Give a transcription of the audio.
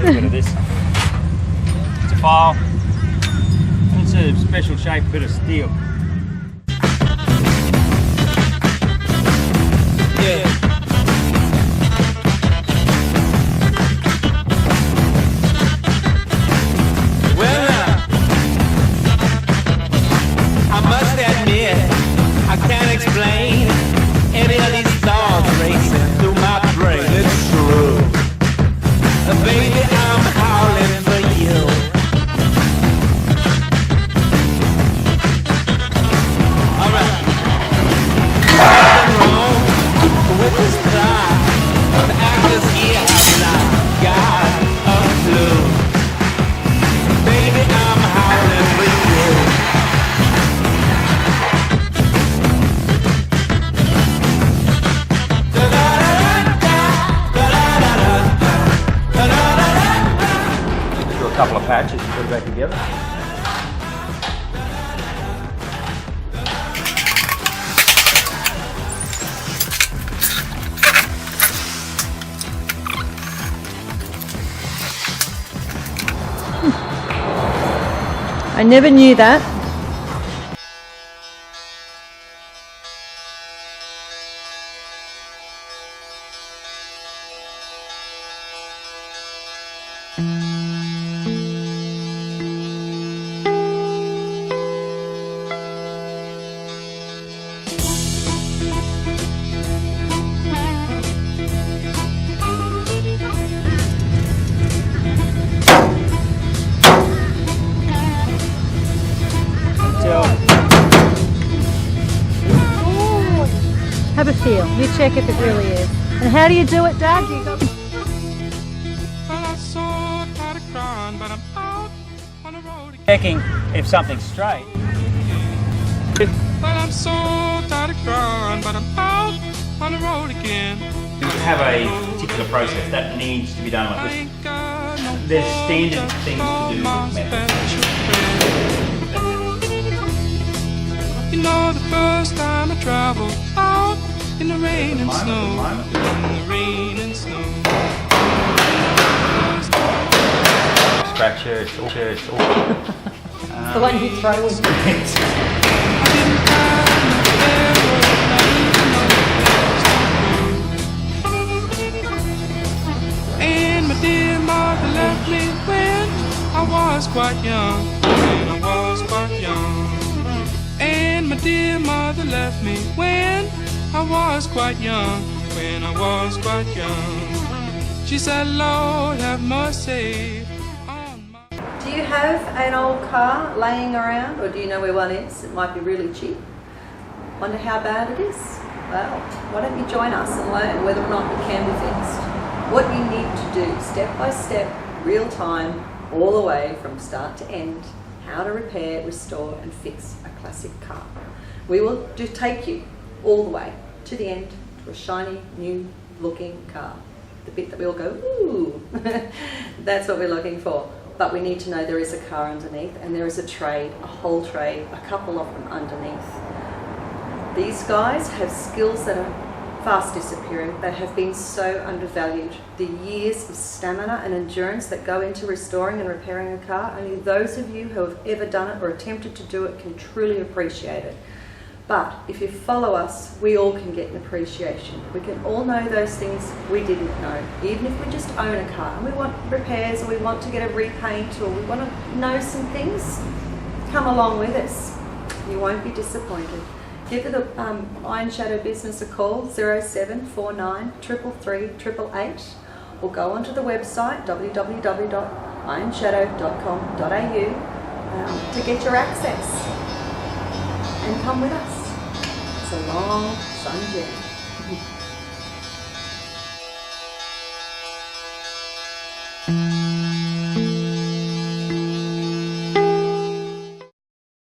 little bit of this. It's a file. It's a special shaped bit of steel. Yeah. I must admit, I can't explain any of these thoughts racing through my brain. It's true. Baby, I'm howling for you. Alright. Nothing wrong with this thought. The actors here have not got a clue. Baby, I'm howling for you. Do a couple of patches and put it back together. I never knew that. Have a feel. You check if it really is. And how do you do it, Dad? You go. Checking if something's straight. Well, I'm so tired of crying, but I'm out on the road again. You have a particular process that needs to be done like this. There's standard things to do with methods. You know, the first time I traveled out in the rain and snow, in the rain and snow. Scratcher, it's all. The one you throw was. I didn't find and my dear mother left me when I was quite young. When I was quite young. And my dear mother left me when I was quite young. When I was quite young. She said, Lord, have mercy on my... Do you have an old car laying around, or do you know where one is? It might be really cheap. Wonder how bad it is? Well, why don't you join us and learn whether or not it can be fixed. What you need to do, step by step, real time, all the way from start to end, how to repair, restore and fix a classic car. We will take you all the way to the end, to a shiny, new looking car. The bit that we all go, ooh, that's what we're looking for. But we need to know there is a car underneath, and there is a trade, a whole trade, a couple of them underneath. These guys have skills that are fast disappearing. They have been so undervalued. The years of stamina and endurance that go into restoring and repairing a car, only those of you who have ever done it or attempted to do it can truly appreciate it. But if you follow us, we all can get an appreciation. We can all know those things we didn't know. Even if we just own a car and we want repairs, or we want to get a repaint, or we want to know some things, come along with us. You won't be disappointed. Give the Iron Shadow business a call, 0749 333 888, or go onto the website www.ironshadow.com.au to get your access. And come with us. It's a long sun journey.